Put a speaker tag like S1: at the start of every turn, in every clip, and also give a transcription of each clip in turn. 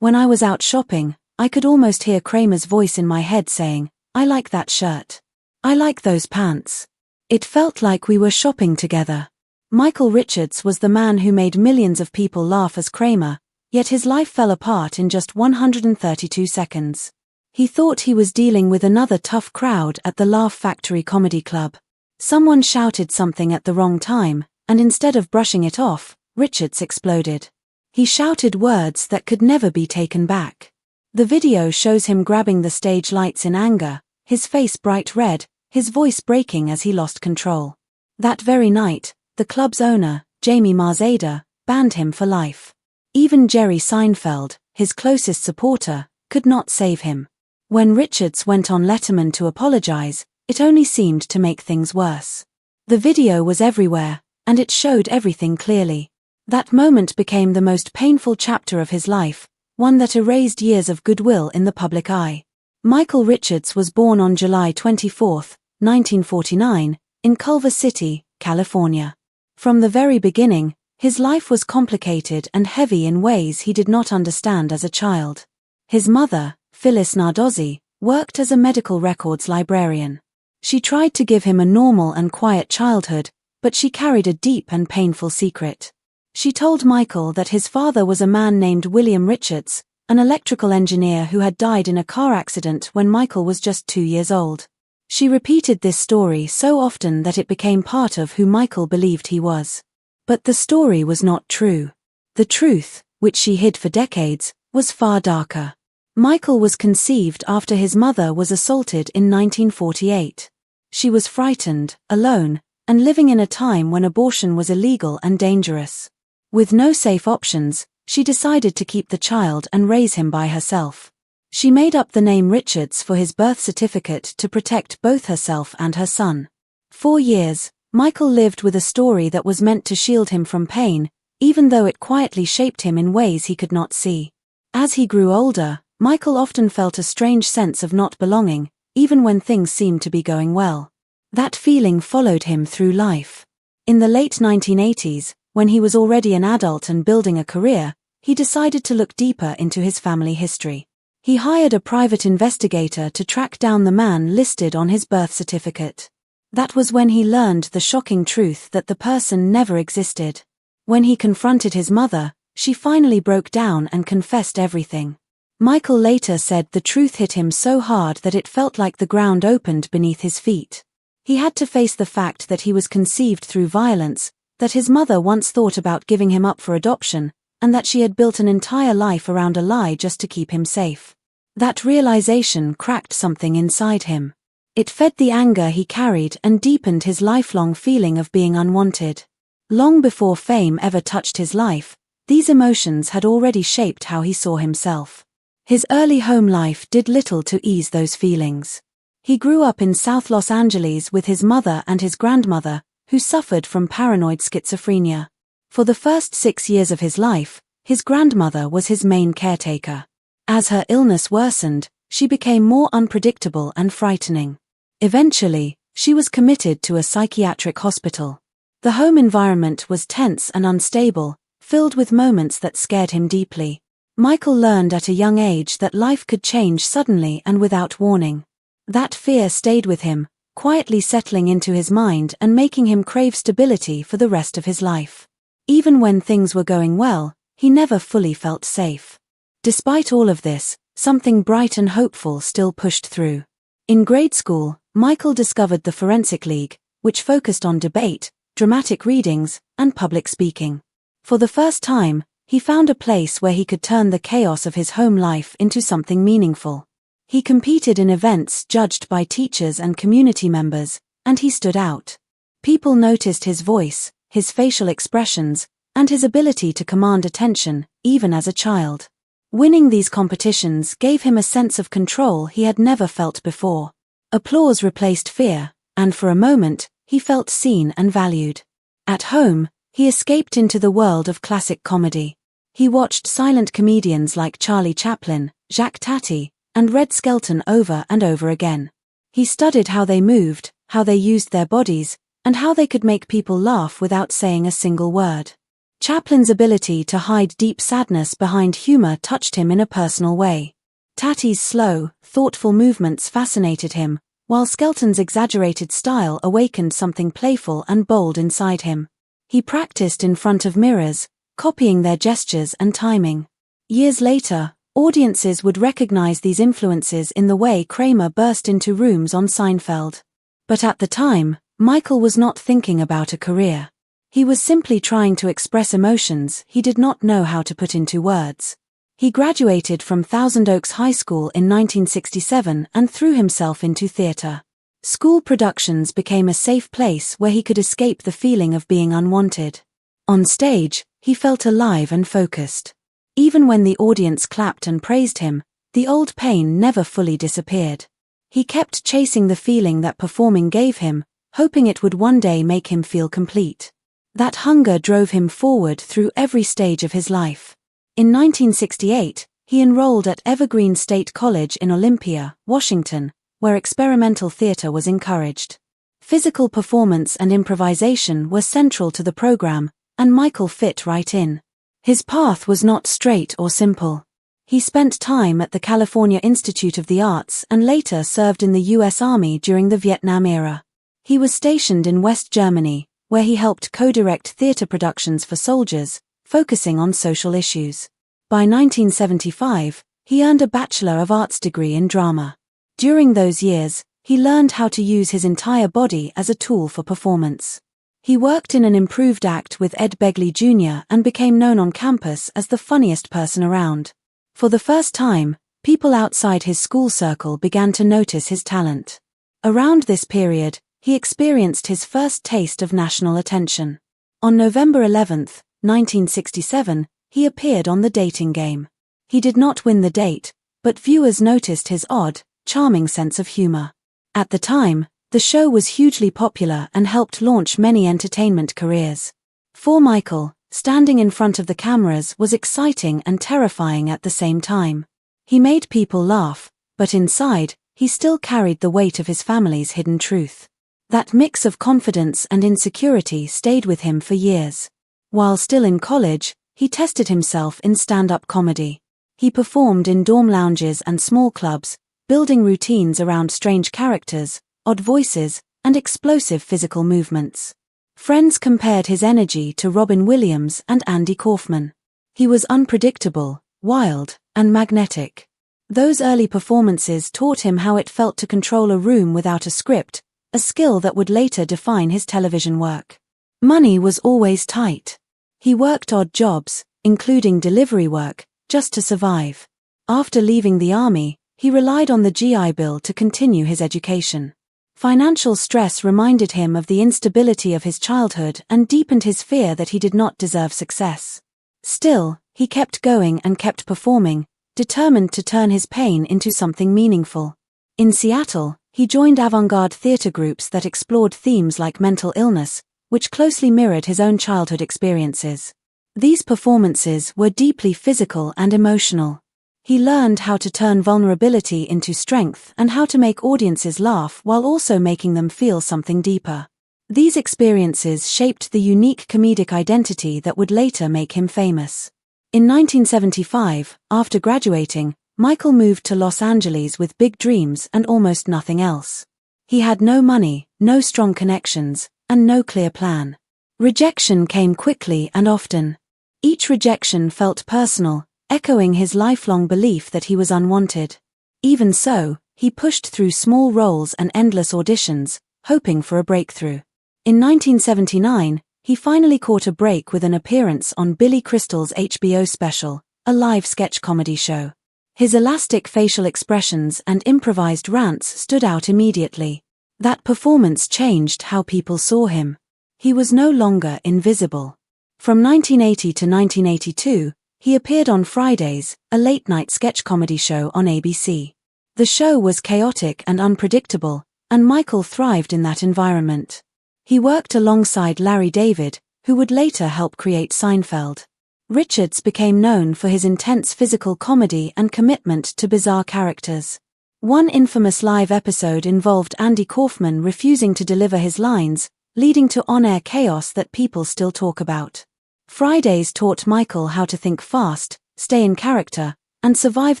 S1: When I was out shopping, I could almost hear Kramer's voice in my head saying, "I like that shirt. I like those pants." It felt like we were shopping together. Michael Richards was the man who made millions of people laugh as Kramer, yet his life fell apart in just 132 seconds. He thought he was dealing with another tough crowd at the Laugh Factory Comedy Club. Someone shouted something at the wrong time, and instead of brushing it off, Richards exploded. He shouted words that could never be taken back. The video shows him grabbing the stage lights in anger, his face bright red, his voice breaking as he lost control. That very night, the club's owner, Jamie Marzada, banned him for life. Even Jerry Seinfeld, his closest supporter, could not save him. When Richards went on Letterman to apologize, it only seemed to make things worse. The video was everywhere, and it showed everything clearly. That moment became the most painful chapter of his life, one that erased years of goodwill in the public eye. Michael Richards was born on July 24, 1949, in Culver City, California. From the very beginning, his life was complicated and heavy in ways he did not understand as a child. His mother, Phyllis Nardozzi, worked as a medical records librarian. She tried to give him a normal and quiet childhood, but she carried a deep and painful secret. She told Michael that his father was a man named William Richards, an electrical engineer who had died in a car accident when Michael was just 2 years old. She repeated this story so often that it became part of who Michael believed he was. But the story was not true. The truth, which she hid for decades, was far darker. Michael was conceived after his mother was assaulted in 1948. She was frightened, alone, and living in a time when abortion was illegal and dangerous. With no safe options, she decided to keep the child and raise him by herself. She made up the name Richards for his birth certificate to protect both herself and her son. 4 years, Michael lived with a story that was meant to shield him from pain, even though it quietly shaped him in ways he could not see. As he grew older, Michael often felt a strange sense of not belonging, even when things seemed to be going well. That feeling followed him through life. In the late 1980s, when he was already an adult and building a career, he decided to look deeper into his family history. He hired a private investigator to track down the man listed on his birth certificate. That was when he learned the shocking truth that the person never existed. When he confronted his mother, she finally broke down and confessed everything. Michael later said the truth hit him so hard that it felt like the ground opened beneath his feet. He had to face the fact that he was conceived through violence, that his mother once thought about giving him up for adoption, and that she had built an entire life around a lie just to keep him safe. That realization cracked something inside him. It fed the anger he carried and deepened his lifelong feeling of being unwanted. Long before fame ever touched his life, these emotions had already shaped how he saw himself. His early home life did little to ease those feelings. He grew up in South Los Angeles with his mother and his grandmother, who suffered from paranoid schizophrenia. For the first 6 years of his life, his grandmother was his main caretaker. As her illness worsened, she became more unpredictable and frightening. Eventually, she was committed to a psychiatric hospital. The home environment was tense and unstable, filled with moments that scared him deeply. Michael learned at a young age that life could change suddenly and without warning. That fear stayed with him, quietly settling into his mind and making him crave stability for the rest of his life. Even when things were going well, he never fully felt safe. Despite all of this, something bright and hopeful still pushed through. In grade school, Michael discovered the Forensic League, which focused on debate, dramatic readings, and public speaking. For the first time, he found a place where he could turn the chaos of his home life into something meaningful. He competed in events judged by teachers and community members, and he stood out. People noticed his voice, his facial expressions, and his ability to command attention, even as a child. Winning these competitions gave him a sense of control he had never felt before. Applause replaced fear, and for a moment, he felt seen and valued. At home, he escaped into the world of classic comedy. He watched silent comedians like Charlie Chaplin, Jacques Tati, and Red Skelton over and over again. He studied how they moved, how they used their bodies, and how they could make people laugh without saying a single word. Chaplin's ability to hide deep sadness behind humor touched him in a personal way. Tatty's slow, thoughtful movements fascinated him, while Skelton's exaggerated style awakened something playful and bold inside him. He practiced in front of mirrors, copying their gestures and timing. Years later, audiences would recognize these influences in the way Kramer burst into rooms on Seinfeld. But at the time, Michael was not thinking about a career. He was simply trying to express emotions he did not know how to put into words. He graduated from Thousand Oaks High School in 1967 and threw himself into theater. School productions became a safe place where he could escape the feeling of being unwanted. On stage, he felt alive and focused. Even when the audience clapped and praised him, the old pain never fully disappeared. He kept chasing the feeling that performing gave him, hoping it would one day make him feel complete. That hunger drove him forward through every stage of his life. In 1968, he enrolled at Evergreen State College in Olympia, Washington, where experimental theater was encouraged. Physical performance and improvisation were central to the program, and Michael fit right in. His path was not straight or simple. He spent time at the California Institute of the Arts and later served in the U.S. Army during the Vietnam era. He was stationed in West Germany, where he helped co-direct theater productions for soldiers, focusing on social issues. By 1975, he earned a Bachelor of Arts degree in drama. During those years, he learned how to use his entire body as a tool for performance. He worked in an improved act with Ed Begley Jr. and became known on campus as the funniest person around. For the first time, people outside his school circle began to notice his talent. Around this period, he experienced his first taste of national attention. On November 11, 1967, he appeared on The Dating Game. He did not win the date, but viewers noticed his odd, charming sense of humor. At the time, the show was hugely popular and helped launch many entertainment careers. For Michael, standing in front of the cameras was exciting and terrifying at the same time. He made people laugh, but inside, he still carried the weight of his family's hidden truth. That mix of confidence and insecurity stayed with him for years. While still in college, he tested himself in stand-up comedy. He performed in dorm lounges and small clubs, building routines around strange characters, odd voices, and explosive physical movements. Friends compared his energy to Robin Williams and Andy Kaufman. He was unpredictable, wild, and magnetic. Those early performances taught him how it felt to control a room without a script, a skill that would later define his television work. Money was always tight. He worked odd jobs, including delivery work, just to survive. After leaving the army, he relied on the GI Bill to continue his education. Financial stress reminded him of the instability of his childhood and deepened his fear that he did not deserve success. Still, he kept going and kept performing, determined to turn his pain into something meaningful. In Seattle, he joined avant-garde theater groups that explored themes like mental illness, which closely mirrored his own childhood experiences. These performances were deeply physical and emotional. He learned how to turn vulnerability into strength and how to make audiences laugh while also making them feel something deeper. These experiences shaped the unique comedic identity that would later make him famous. In 1975, after graduating, Michael moved to Los Angeles with big dreams and almost nothing else. He had no money, no strong connections, and no clear plan. Rejection came quickly and often. Each rejection felt personal, echoing his lifelong belief that he was unwanted. Even so, he pushed through small roles and endless auditions, hoping for a breakthrough. In 1979, he finally caught a break with an appearance on Billy Crystal's HBO special, a live sketch comedy show. His elastic facial expressions and improvised rants stood out immediately. That performance changed how people saw him. He was no longer invisible. From 1980 to 1982, he appeared on Fridays, a late-night sketch comedy show on ABC. The show was chaotic and unpredictable, and Michael thrived in that environment. He worked alongside Larry David, who would later help create Seinfeld. Richards became known for his intense physical comedy and commitment to bizarre characters. One infamous live episode involved Andy Kaufman refusing to deliver his lines, leading to on-air chaos that people still talk about. Fridays taught Michael how to think fast, stay in character, and survive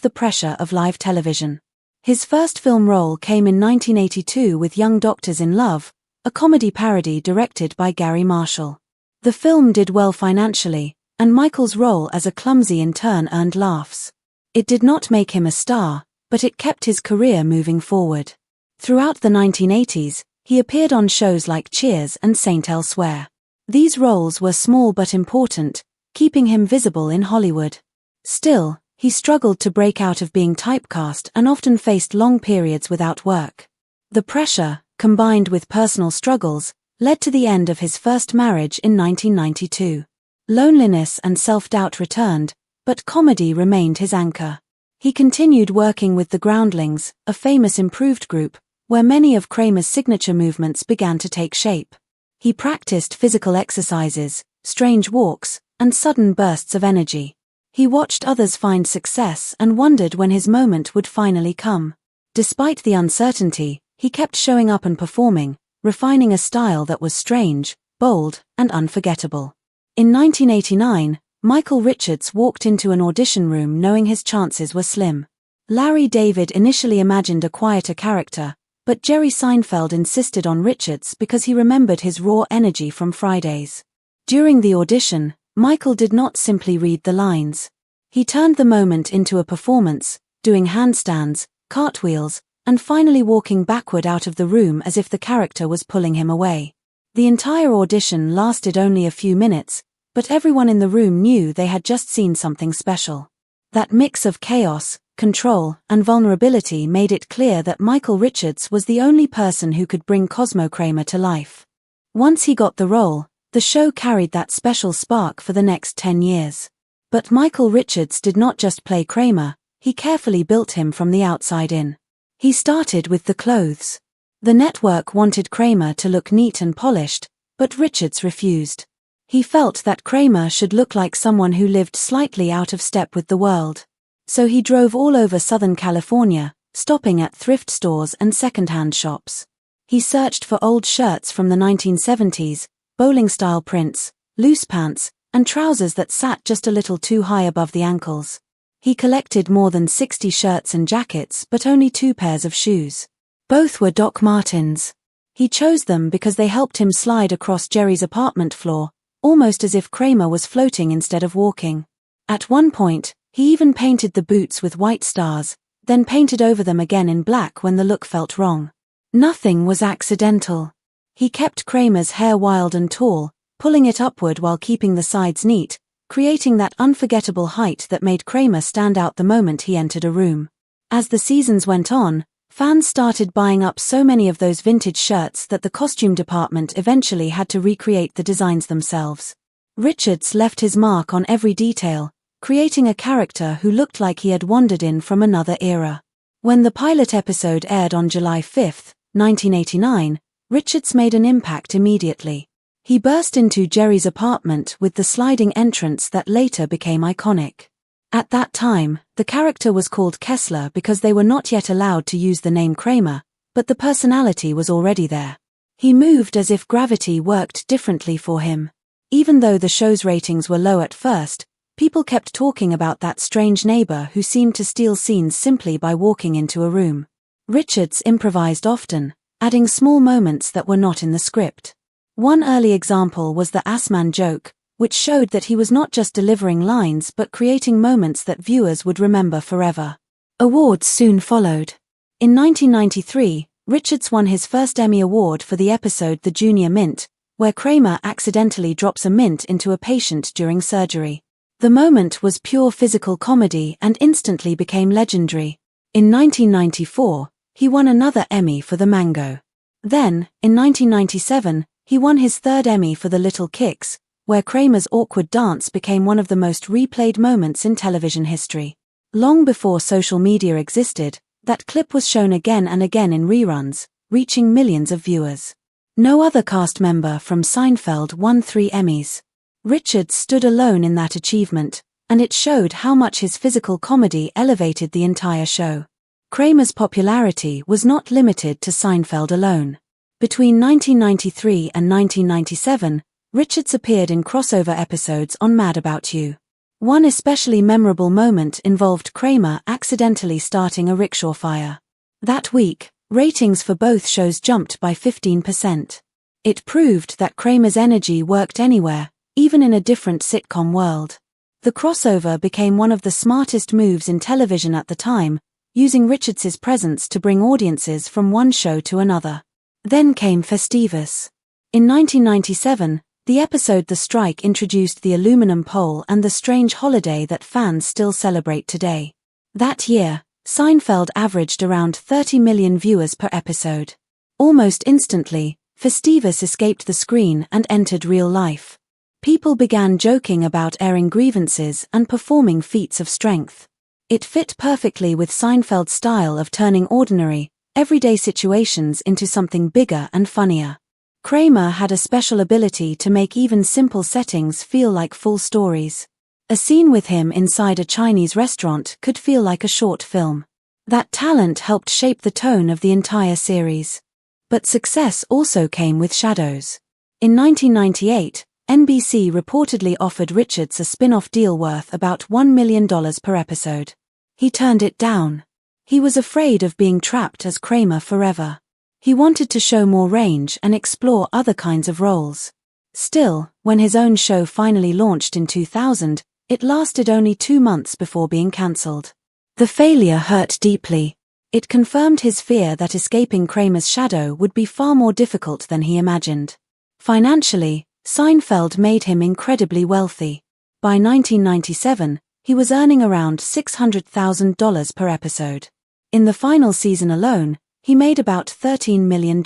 S1: the pressure of live television. His first film role came in 1982 with Young Doctors in Love, a comedy parody directed by Gary Marshall. The film did well financially, and Michael's role as a clumsy intern earned laughs. It did not make him a star, but it kept his career moving forward. Throughout the 1980s, he appeared on shows like Cheers and Saint Elsewhere. These roles were small but important, keeping him visible in Hollywood. Still, he struggled to break out of being typecast and often faced long periods without work. The pressure, combined with personal struggles, led to the end of his first marriage in 1992. Loneliness and self-doubt returned, but comedy remained his anchor. He continued working with the Groundlings, a famous improved group, where many of Kramer's signature movements began to take shape. He practiced physical exercises, strange walks, and sudden bursts of energy. He watched others find success and wondered when his moment would finally come. Despite the uncertainty, he kept showing up and performing, refining a style that was strange, bold, and unforgettable. In 1989, Michael Richards walked into an audition room knowing his chances were slim. Larry David initially imagined a quieter character, but Jerry Seinfeld insisted on Richards because he remembered his raw energy from Fridays. During the audition, Michael did not simply read the lines. He turned the moment into a performance, doing handstands, cartwheels, and finally walking backward out of the room as if the character was pulling him away. The entire audition lasted only a few minutes, but everyone in the room knew they had just seen something special. That mix of chaos, control, and vulnerability made it clear that Michael Richards was the only person who could bring Cosmo Kramer to life. Once he got the role, the show carried that special spark for the next 10 years. But Michael Richards did not just play Kramer, he carefully built him from the outside in. He started with the clothes. The network wanted Kramer to look neat and polished, but Richards refused. He felt that Kramer should look like someone who lived slightly out of step with the world. So he drove all over Southern California, stopping at thrift stores and secondhand shops. He searched for old shirts from the 1970s, bowling-style prints, loose pants, and trousers that sat just a little too high above the ankles. He collected more than 60 shirts and jackets but only 2 pairs of shoes. Both were Doc Martens. He chose them because they helped him slide across Jerry's apartment floor, almost as if Kramer was floating instead of walking. At one point, he even painted the boots with white stars, then painted over them again in black when the look felt wrong. Nothing was accidental. He kept Kramer's hair wild and tall, pulling it upward while keeping the sides neat, creating that unforgettable height that made Kramer stand out the moment he entered a room. As the seasons went on, fans started buying up so many of those vintage shirts that the costume department eventually had to recreate the designs themselves. Richards left his mark on every detail, creating a character who looked like he had wandered in from another era. When the pilot episode aired on July 5, 1989, Richards made an impact immediately. He burst into Jerry's apartment with the sliding entrance that later became iconic. At that time, the character was called Kessler because they were not yet allowed to use the name Kramer, but the personality was already there. He moved as if gravity worked differently for him. Even though the show's ratings were low at first, people kept talking about that strange neighbor who seemed to steal scenes simply by walking into a room. Richards improvised often, adding small moments that were not in the script. One early example was the Assman joke, which showed that he was not just delivering lines but creating moments that viewers would remember forever. Awards soon followed. In 1993, Richards won his first Emmy Award for the episode The Junior Mint, where Kramer accidentally drops a mint into a patient during surgery. The moment was pure physical comedy and instantly became legendary. In 1994, he won another Emmy for The Mango. Then, in 1997, he won his third Emmy for The Little Kicks, where Kramer's awkward dance became one of the most replayed moments in television history. Long before social media existed, that clip was shown again and again in reruns, reaching millions of viewers. No other cast member from Seinfeld won 3 Emmys. Richards stood alone in that achievement, and it showed how much his physical comedy elevated the entire show. Kramer's popularity was not limited to Seinfeld alone. Between 1993 and 1997, Richards appeared in crossover episodes on Mad About You. One especially memorable moment involved Kramer accidentally starting a rickshaw fire. That week, ratings for both shows jumped by 15%. It proved that Kramer's energy worked anywhere, even in a different sitcom world. The crossover became one of the smartest moves in television at the time, using Richards's presence to bring audiences from one show to another. Then came Festivus. In 1997, the episode The Strike introduced the aluminum pole and the strange holiday that fans still celebrate today. That year, Seinfeld averaged around 30 million viewers per episode. Almost instantly, Festivus escaped the screen and entered real life. People began joking about airing grievances and performing feats of strength. It fit perfectly with Seinfeld's style of turning ordinary, everyday situations into something bigger and funnier. Kramer had a special ability to make even simple settings feel like full stories. A scene with him inside a Chinese restaurant could feel like a short film. That talent helped shape the tone of the entire series. But success also came with shadows. In 1998, NBC reportedly offered Richards a spin-off deal worth about $1 million per episode. He turned it down. He was afraid of being trapped as Kramer forever. He wanted to show more range and explore other kinds of roles. Still, when his own show finally launched in 2000, it lasted only 2 months before being cancelled. The failure hurt deeply. It confirmed his fear that escaping Kramer's shadow would be far more difficult than he imagined. Financially, Seinfeld made him incredibly wealthy. By 1997, he was earning around $600,000 per episode. In the final season alone, he made about $13 million.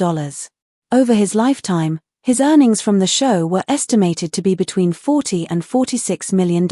S1: Over his lifetime, his earnings from the show were estimated to be between $40 and $46 million.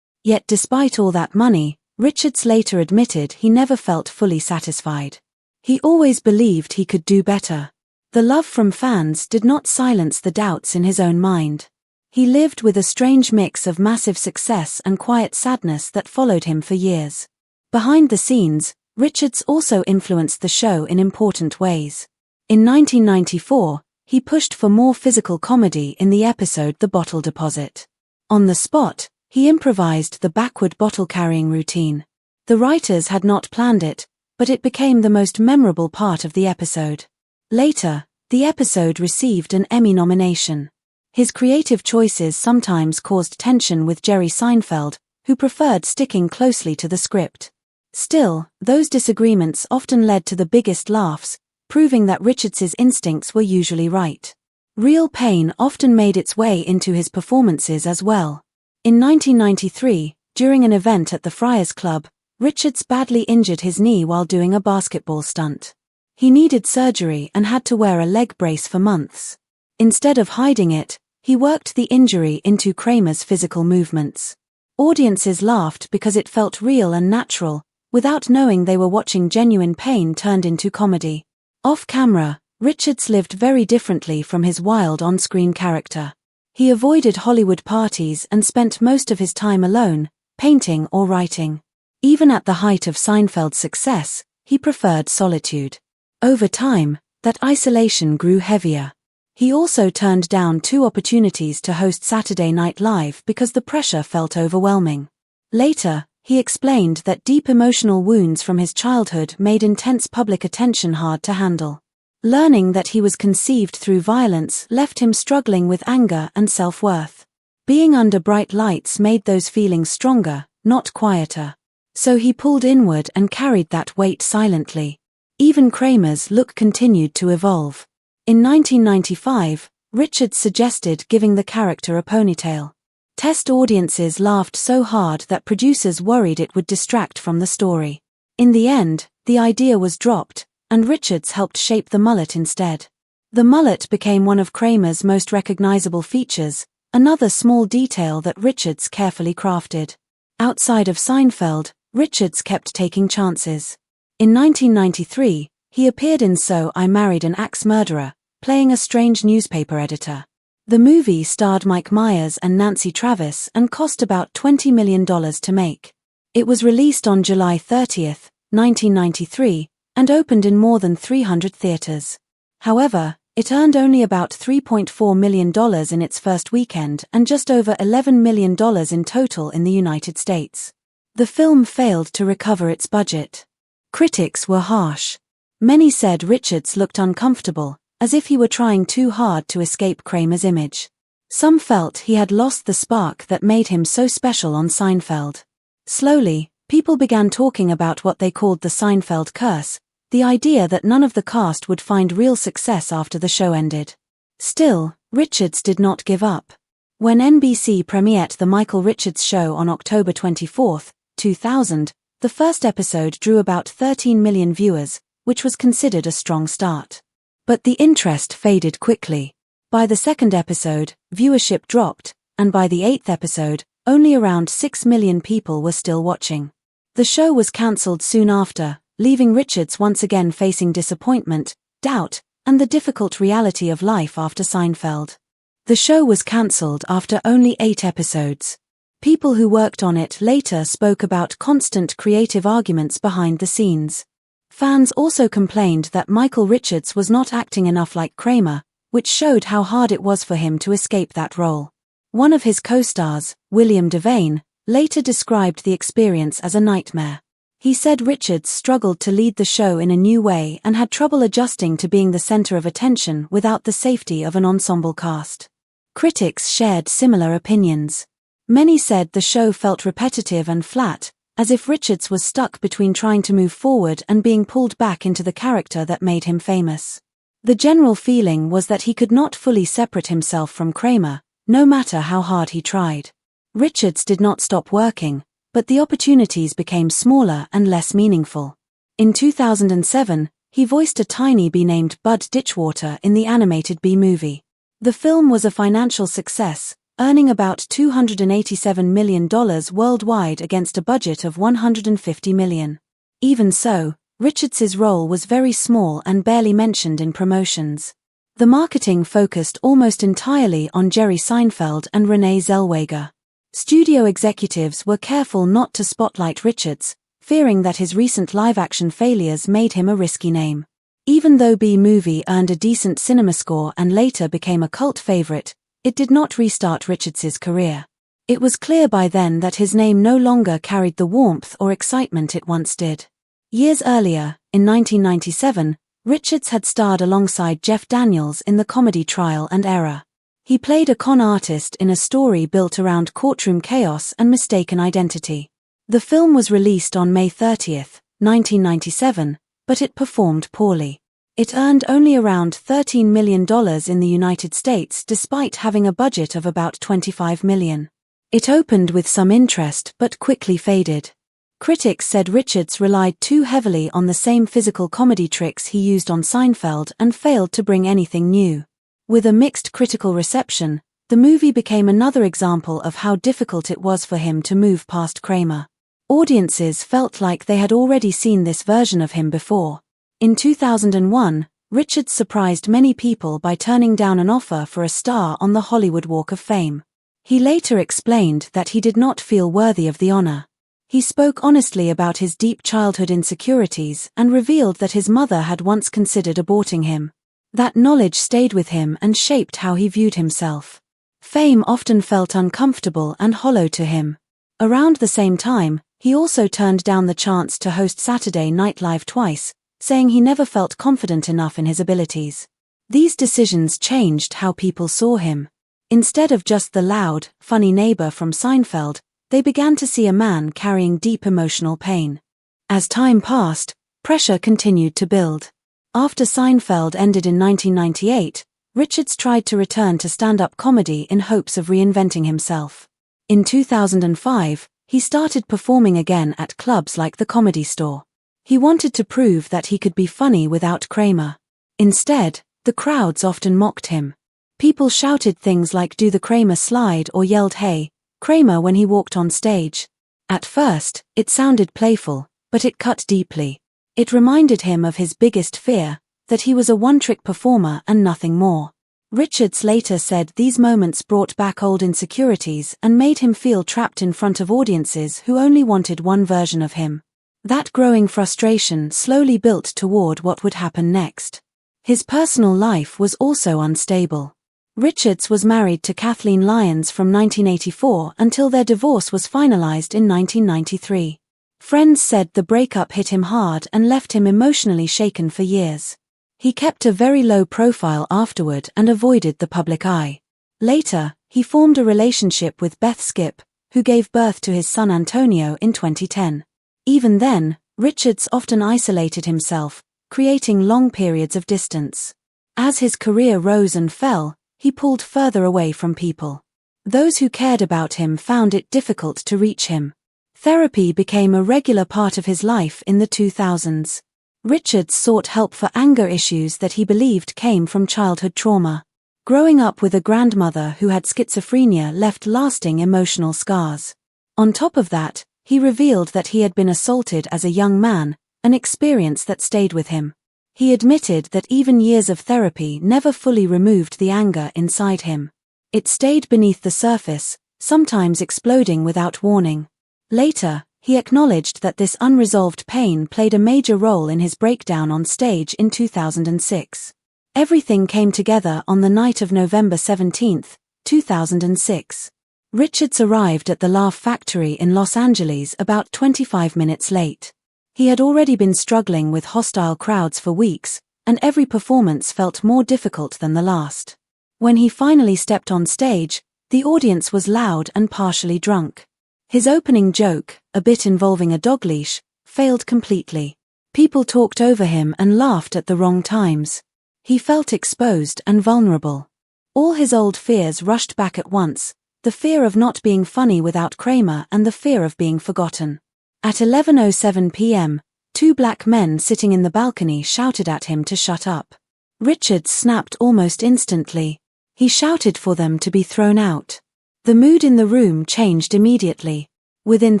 S1: Yet despite all that money, Richards later admitted he never felt fully satisfied. He always believed he could do better. The love from fans did not silence the doubts in his own mind. He lived with a strange mix of massive success and quiet sadness that followed him for years. Behind the scenes, Richards also influenced the show in important ways. In 1994, he pushed for more physical comedy in the episode The Bottle Deposit. On the spot, he improvised the backward bottle-carrying routine. The writers had not planned it, but it became the most memorable part of the episode. Later, the episode received an Emmy nomination. His creative choices sometimes caused tension with Jerry Seinfeld, who preferred sticking closely to the script. Still, those disagreements often led to the biggest laughs, proving that Richards's instincts were usually right. Real pain often made its way into his performances as well. In 1993, during an event at the Friars Club, Richards badly injured his knee while doing a basketball stunt. He needed surgery and had to wear a leg brace for months. Instead of hiding it, he worked the injury into Kramer's physical movements. Audiences laughed because it felt real and natural, without knowing they were watching genuine pain turned into comedy. Off-camera, Richards lived very differently from his wild on-screen character. He avoided Hollywood parties and spent most of his time alone, painting or writing. Even at the height of Seinfeld's success, he preferred solitude. Over time, that isolation grew heavier. He also turned down 2 opportunities to host Saturday Night Live because the pressure felt overwhelming. Later, he explained that deep emotional wounds from his childhood made intense public attention hard to handle. Learning that he was conceived through violence left him struggling with anger and self-worth. Being under bright lights made those feelings stronger, not quieter. So he pulled inward and carried that weight silently. Even Kramer's look continued to evolve. In 1995, Richards suggested giving the character a ponytail. Test audiences laughed so hard that producers worried it would distract from the story. In the end, the idea was dropped, and Richards helped shape the mullet instead. The mullet became one of Kramer's most recognizable features, another small detail that Richards carefully crafted. Outside of Seinfeld, Richards kept taking chances. In 1993, he appeared in So I Married an Axe Murderer, playing a strange newspaper editor. The movie starred Mike Myers and Nancy Travis and cost about $20 million to make. It was released on July 30, 1993, and opened in more than 300 theaters. However, It earned only about $3.4 million in its first weekend and just over $11 million in total in the United States. The film failed to recover its budget. Critics were harsh. Many said Richards looked uncomfortable, as if he were trying too hard to escape Kramer's image. Some felt he had lost the spark that made him so special on Seinfeld. Slowly, people began talking about what they called the Seinfeld curse, the idea that none of the cast would find real success after the show ended. Still, Richards did not give up. When NBC premiered The Michael Richards Show on October 24, 2000, the first episode drew about 13 million viewers, which was considered a strong start. But the interest faded quickly. By the second episode, viewership dropped, and by the eighth episode, only around 6 million people were still watching. The show was cancelled soon after, leaving Richards once again facing disappointment, doubt, and the difficult reality of life after Seinfeld. The show was cancelled after only 8 episodes. People who worked on it later spoke about constant creative arguments behind the scenes. Fans also complained that Michael Richards was not acting enough like Kramer, which showed how hard it was for him to escape that role. One of his co-stars, William Devane, later described the experience as a nightmare. He said Richards struggled to lead the show in a new way and had trouble adjusting to being the center of attention without the safety of an ensemble cast. Critics shared similar opinions. Many said the show felt repetitive and flat, as if Richards was stuck between trying to move forward and being pulled back into the character that made him famous. The general feeling was that he could not fully separate himself from Kramer, no matter how hard he tried. Richards did not stop working, but the opportunities became smaller and less meaningful. In 2007, he voiced a tiny bee named Bud Ditchwater in the animated Bee Movie. The film was a financial success, earning about $287 million worldwide against a budget of $150 million. Even so, Richards's role was very small and barely mentioned in promotions. The marketing focused almost entirely on Jerry Seinfeld and Renee Zellweger. Studio executives were careful not to spotlight Richards, fearing that his recent live-action failures made him a risky name. Even though Bee Movie earned a decent cinema score and later became a cult favorite, it did not restart Richards's career. It was clear by then that his name no longer carried the warmth or excitement it once did. Years earlier, in 1997, Richards had starred alongside Jeff Daniels in the comedy Trial and Error. He played a con artist in a story built around courtroom chaos and mistaken identity. The film was released on May 30, 1997, but it performed poorly. It earned only around $13 million in the United States despite having a budget of about $25 million. It opened with some interest but quickly faded. Critics said Richards relied too heavily on the same physical comedy tricks he used on Seinfeld and failed to bring anything new. With a mixed critical reception, the movie became another example of how difficult it was for him to move past Kramer. Audiences felt like they had already seen this version of him before. In 2001, Richards surprised many people by turning down an offer for a star on the Hollywood Walk of Fame. He later explained that he did not feel worthy of the honor. He spoke honestly about his deep childhood insecurities and revealed that his mother had once considered aborting him. That knowledge stayed with him and shaped how he viewed himself. Fame often felt uncomfortable and hollow to him. Around the same time, he also turned down the chance to host Saturday Night Live twice, saying he never felt confident enough in his abilities. These decisions changed how people saw him. Instead of just the loud, funny neighbor from Seinfeld, they began to see a man carrying deep emotional pain. As time passed, pressure continued to build. After Seinfeld ended in 1998, Richards tried to return to stand-up comedy in hopes of reinventing himself. In 2005, he started performing again at clubs like the Comedy Store. He wanted to prove that he could be funny without Kramer. Instead, the crowds often mocked him. People shouted things like "Do the Kramer slide" or yelled "Hey, Kramer" when he walked on stage. At first, it sounded playful, but it cut deeply. It reminded him of his biggest fear, that he was a one-trick performer and nothing more. Richards later said these moments brought back old insecurities and made him feel trapped in front of audiences who only wanted one version of him. That growing frustration slowly built toward what would happen next. His personal life was also unstable. Richards was married to Kathleen Lyons from 1984 until their divorce was finalized in 1993. Friends said the breakup hit him hard and left him emotionally shaken for years. He kept a very low profile afterward and avoided the public eye. Later, he formed a relationship with Beth Skipp, who gave birth to his son Antonio in 2010. Even then, Richards often isolated himself, creating long periods of distance. As his career rose and fell, he pulled further away from people. Those who cared about him found it difficult to reach him. Therapy became a regular part of his life in the 2000s. Richards sought help for anger issues that he believed came from childhood trauma. Growing up with a grandmother who had schizophrenia left lasting emotional scars. On top of that, he revealed that he had been assaulted as a young man, an experience that stayed with him. He admitted that even years of therapy never fully removed the anger inside him. It stayed beneath the surface, sometimes exploding without warning. Later, he acknowledged that this unresolved pain played a major role in his breakdown on stage in 2006. Everything came together on the night of November 17, 2006. Richards arrived at the Laugh Factory in Los Angeles about 25 minutes late. He had already been struggling with hostile crowds for weeks, and every performance felt more difficult than the last. When he finally stepped on stage, the audience was loud and partially drunk. His opening joke, a bit involving a dog leash, failed completely. People talked over him and laughed at the wrong times. He felt exposed and vulnerable. All his old fears rushed back at once, the fear of not being funny without Kramer and the fear of being forgotten. At 11:07 p.m., two black men sitting in the balcony shouted at him to shut up. Richards snapped almost instantly. He shouted for them to be thrown out. The mood in the room changed immediately. Within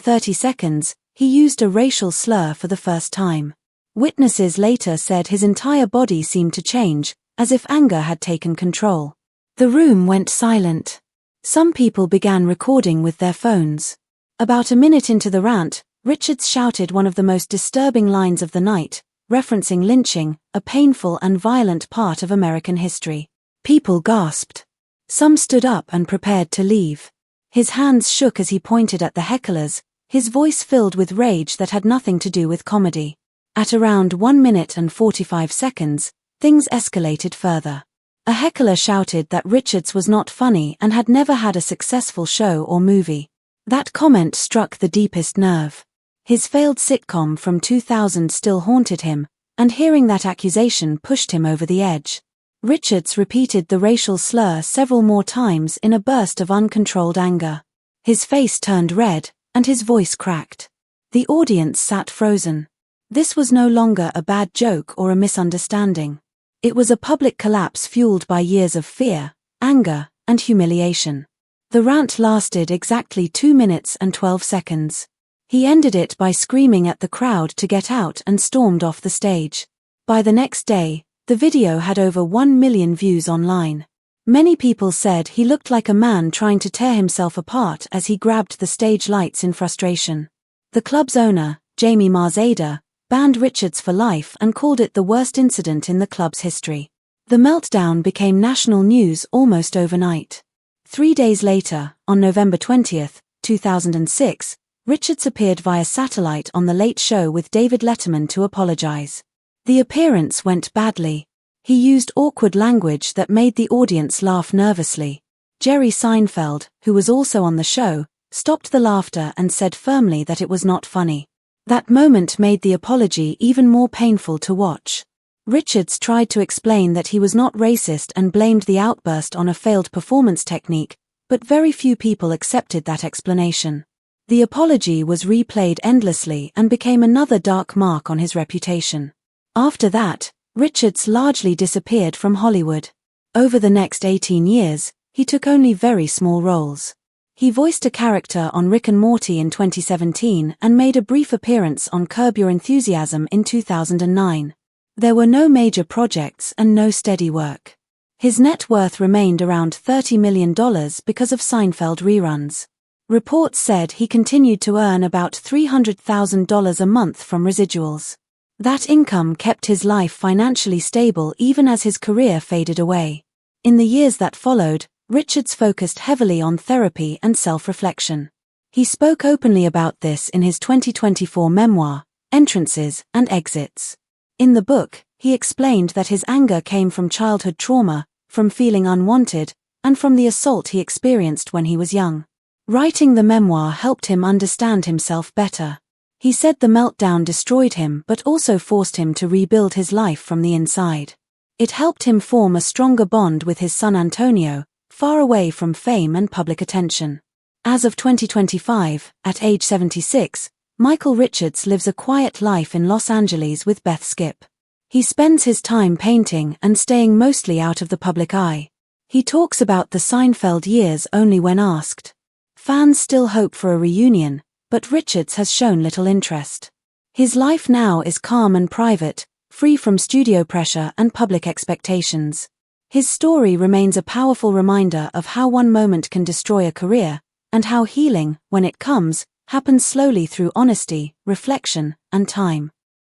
S1: 30 seconds, he used a racial slur for the first time. Witnesses later said his entire body seemed to change, as if anger had taken control. The room went silent. Some people began recording with their phones. About a minute into the rant, Richards shouted one of the most disturbing lines of the night, referencing lynching, a painful and violent part of American history. People gasped. Some stood up and prepared to leave. His hands shook as he pointed at the hecklers, his voice filled with rage that had nothing to do with comedy. At around 1 minute and 45 seconds, things escalated further. A heckler shouted that Richards was not funny and had never had a successful show or movie. That comment struck the deepest nerve. His failed sitcom from 2000 still haunted him, and hearing that accusation pushed him over the edge. Richards repeated the racial slur several more times in a burst of uncontrolled anger. His face turned red, and his voice cracked. The audience sat frozen. This was no longer a bad joke or a misunderstanding. It was a public collapse fueled by years of fear, anger, and humiliation. The rant lasted exactly 2 minutes and 12 seconds. He ended it by screaming at the crowd to get out and stormed off the stage. By the next day, the video had over 1 million views online. Many people said he looked like a man trying to tear himself apart as he grabbed the stage lights in frustration. The club's owner, Jamie Marzada, banned Richards for life and called it the worst incident in the club's history. The meltdown became national news almost overnight. 3 days later, on November 20, 2006, Richards appeared via satellite on The Late Show with David Letterman to apologize. The appearance went badly. He used awkward language that made the audience laugh nervously. Jerry Seinfeld, who was also on the show, stopped the laughter and said firmly that it was not funny. That moment made the apology even more painful to watch. Richards tried to explain that he was not racist and blamed the outburst on a failed performance technique, but very few people accepted that explanation. The apology was replayed endlessly and became another dark mark on his reputation. After that, Richards largely disappeared from Hollywood. Over the next 18 years, he took only very small roles. He voiced a character on Rick and Morty in 2017 and made a brief appearance on Curb Your Enthusiasm in 2009. There were no major projects and no steady work. His net worth remained around $30 million because of Seinfeld reruns. Reports said he continued to earn about $300,000 a month from residuals. That income kept his life financially stable even as his career faded away. In the years that followed, Richards focused heavily on therapy and self-reflection. He spoke openly about this in his 2024 memoir, Entrances and Exits. In the book, he explained that his anger came from childhood trauma, from feeling unwanted, and from the assault he experienced when he was young. Writing the memoir helped him understand himself better. He said the meltdown destroyed him but also forced him to rebuild his life from the inside. It helped him form a stronger bond with his son Antonio, far away from fame and public attention. As of 2025, at age 76, Michael Richards lives a quiet life in Los Angeles with Beth Skip. He spends his time painting and staying mostly out of the public eye. He talks about the Seinfeld years only when asked. Fans still hope for a reunion, but Richards has shown little interest. His life now is calm and private, free from studio pressure and public expectations. His story remains a powerful reminder of how one moment can destroy a career, and how healing, when it comes, happens slowly through honesty, reflection, and time.